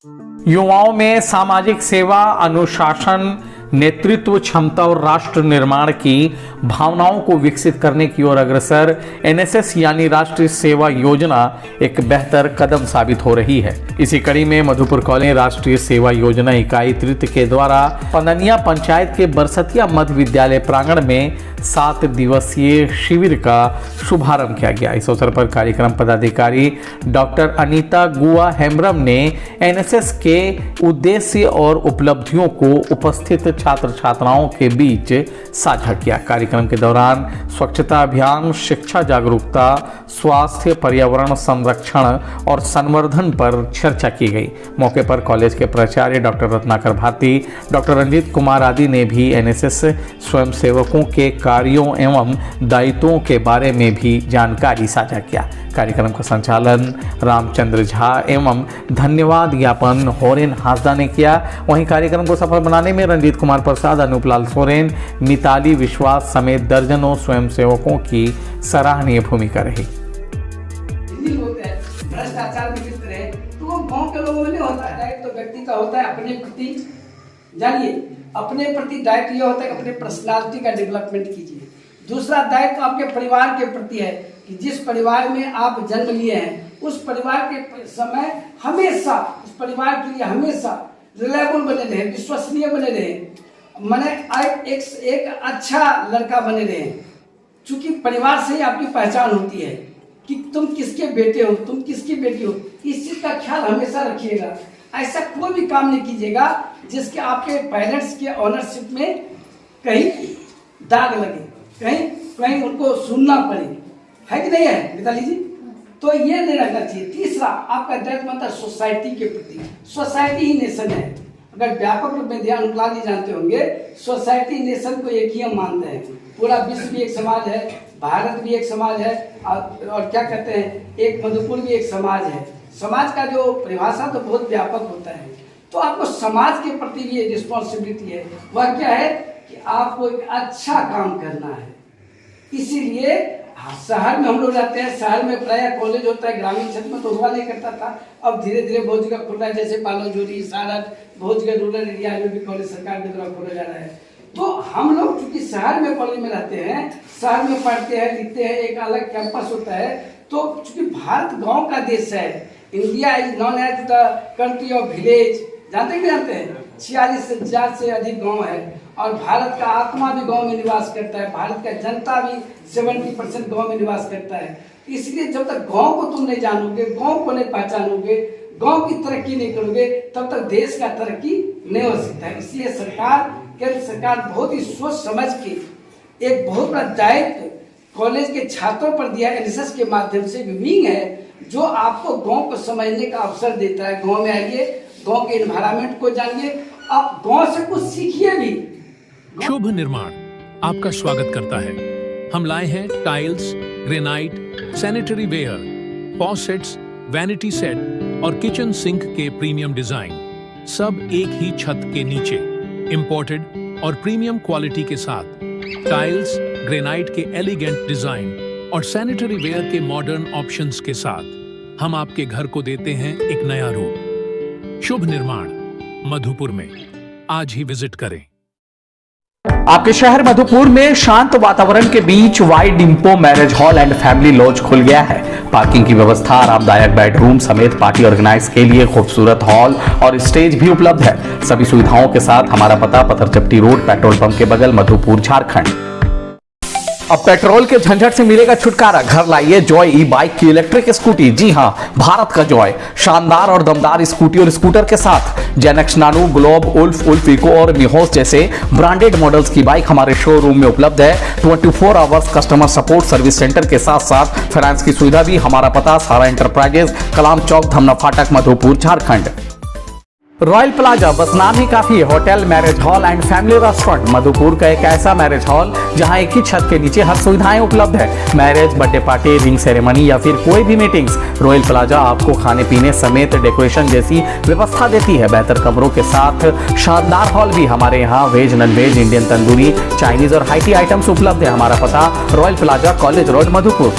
युवाओं में सामाजिक सेवा, अनुशासन, नेतृत्व क्षमता और राष्ट्र निर्माण की भावनाओं को विकसित करने की ओर अग्रसर एनएसएस यानी राष्ट्रीय सेवा योजना एक बेहतर कदम साबित हो रही है। इसी कड़ी में मधुपुर कॉलेज राष्ट्रीय सेवा योजना इकाई तृतीय के द्वारा पननिया पंचायत के बरसतिया मध्य विद्यालय प्रांगण में 7 दिवसीय शिविर का शुभारंभ किया गया। इस अवसर पर कार्यक्रम पदाधिकारी डॉक्टर अनीता गुआ हेम्ब्रम ने एनएसएस के उद्देश्य और उपलब्धियों को उपस्थित छात्र छात्राओं के बीच साझा किया। कार्यक्रम के दौरान स्वच्छता अभियान, शिक्षा जागरूकता, स्वास्थ्य, पर्यावरण संरक्षण और संवर्धन पर चर्चा की गई। मौके पर कॉलेज के प्राचार्य डॉक्टर रत्नाकर भारती, डॉक्टर रंजीत कुमार आदि ने भी एनएसएस स्वयंसेवकों के कार्यों एवं दायित्वों के बारे में भी जानकारी साझा किया। कार्यक्रम का संचालन रामचंद्र झा एवं धन्यवाद ज्ञापन होरेन हासदा ने किया। वहीं कार्यक्रम को सफल बनाने में रंजीत कुमार प्रसाद, अनूपलाल सोरेन, मिताली विश्वास समेत दर्जनों स्वयंसेवकों की सराहनीय भूमिका रही। भ्रष्टाचार में किस तरह तो वो गांव के लोगों में नहीं होता है। तो व्यक्ति का होता है अपने प्रति, जानिए अपने प्रति दायित्व ये होता है कि अपने पर्सनालिटी का डेवलपमेंट कीजिए। दूसरा दायित्व आपके परिवार के प्रति है कि जिस परिवार में आप जन्म लिए हैं उस परिवार के समय हमेशा उस परिवार के लिए हमेशा रिलायबल बने रहे, विश्वसनीय बने रहे, माने एक अच्छा लड़का बने रहे। चूंकि परिवार से ही आपकी पहचान होती है कि तुम किसके बेटे हो, तुम किसकी बेटी हो। इस चीज का ख्याल हमेशा रखिएगा। ऐसा कोई भी काम नहीं कीजिएगा जिसके आपके पेरेंट्स के ऑनरशिप में कहीं दाग लगे, कहीं उनको सुनना पड़े, है कि नहीं है मिताली जी? तो ये नहीं रखना चाहिए। तीसरा आपका दायित्व बनता है सोसाइटी के प्रति। सोसाइटी ही नेशन है। अगर व्यापक रूप में ध्यान जी जानते होंगे, सोसाइटी नेशन को एक ही हम मानते हैं। पूरा विश्व भी एक समाज है, भारत भी एक समाज है और क्या कहते हैं एक मधुपुर भी एक समाज है। समाज का जो परिभाषा तो बहुत व्यापक होता है। तो आपको समाज के प्रति भी एक रिस्पॉन्सिबिलिटी है। वह क्या है कि आपको एक अच्छा काम करना है। इसीलिए शहर में हम लोग रहते हैं, शहर में प्रायः कॉलेज होता है, ग्रामीण क्षेत्र में तो हुआ नहीं करता था। अब धीरे धीरे बहुत जगह खुल रहा है, जैसे बालोजोरी, सारन, बहुत जगह रूरल एरिया में भी कॉलेज सरकार के द्वारा खोला जा रहा है। तो हम लोग चूंकि शहर में कॉलेज में रहते हैं, शहर में पढ़ते हैं, लिखते हैं, एक अलग कैंपस होता है। तो चूंकि भारत गांव का देश है, India is known as the country of village. जानते हैं 46,000 से अधिक गांव है और भारत का आत्मा भी गांव में निवास करता है। भारत का जनता भी 70% गांव में निवास करता है। इसलिए जब तक गांव को तुम नहीं जानोगे, गांव को नहीं पहचानोगे, गांव की तरक्की नहीं करोगे, तब तक देश का तरक्की नहीं हो सकता है। इसलिए केंद्र सरकार बहुत ही सोच समझ के एक बहुत बड़ा दायित्व कॉलेज के छात्रों पर दिया। एनएसएस के माध्यम से विंग है जो आपको गांव को समझने का अवसर देता है। गांव में आइए, गांव के एनवायरनमेंट को जानिए, आप गांव से कुछ सीखिए भी। शुभ निर्माण आपका स्वागत करता है। हम लाए हैं tiles, granite, sanitary ware, faucets, vanity set और किचन सिंक के प्रीमियम डिजाइन, सब एक ही छत के नीचे इंपोर्टेड और प्रीमियम क्वालिटी के साथ। टाइल्स, ग्रेनाइट के एलिगेंट डिजाइन और सैनिटरी वेयर के मॉडर्न ऑप्शंस के साथ हम आपके घर को देते हैं एक नया रूप। शुभ निर्माण मधुपुर में आज ही विजिट करें। आपके शहर मधुपुर में शांत वातावरण के बीच वाइड डिम्पो marriage hall and family lodge खुल गया है। पार्किंग की व्यवस्था, आरामदायक बेडरूम समेत पार्टी ऑर्गेनाइज के लिए खूबसूरत हॉल और स्टेज भी उपलब्ध है। सभी सुविधाओं के साथ हमारा पता पत्थरचट्टी रोड, पेट्रोल पंप के बगल, मधुपुर, झारखंड। अब पेट्रोल के झंझट से मिलेगा छुटकारा। घर लाइए जॉय ई बाइक की इलेक्ट्रिक स्कूटी। जी हां, भारत का जॉय शानदार और दमदार स्कूटी और स्कूटर के साथ जेनेक्स नानो, ग्लोब, उल्फ इको और निहोस जैसे ब्रांडेड मॉडल्स की बाइक हमारे शोरूम में उपलब्ध है। 24 hours customer support service centre के साथ साथ फाइनेंस की सुविधा भी। हमारा पता सारा एंटरप्राइजेज, कलाम चौक, धमना फाटक, मधुपुर, झारखंड। रॉयल प्लाजा बस नाम ही काफी है। Hotel, marriage hall and family restaurant Madhupur का एक ऐसा मैरिज हॉल जहां एक ही छत के नीचे हर सुविधाएं उपलब्ध है। Marriage, birthday party, ring ceremony या फिर कोई भी मीटिंग्स, रॉयल प्लाजा आपको खाने पीने समेत डेकोरेशन जैसी व्यवस्था देती है। बेहतर कमरों के साथ शानदार हॉल भी। हमारे यहाँ veg, non veg, Indian tandoori, Chinese और हाई टी आइटम्स उपलब्ध है। हमारा पता royal plaza, college road, Madhupur.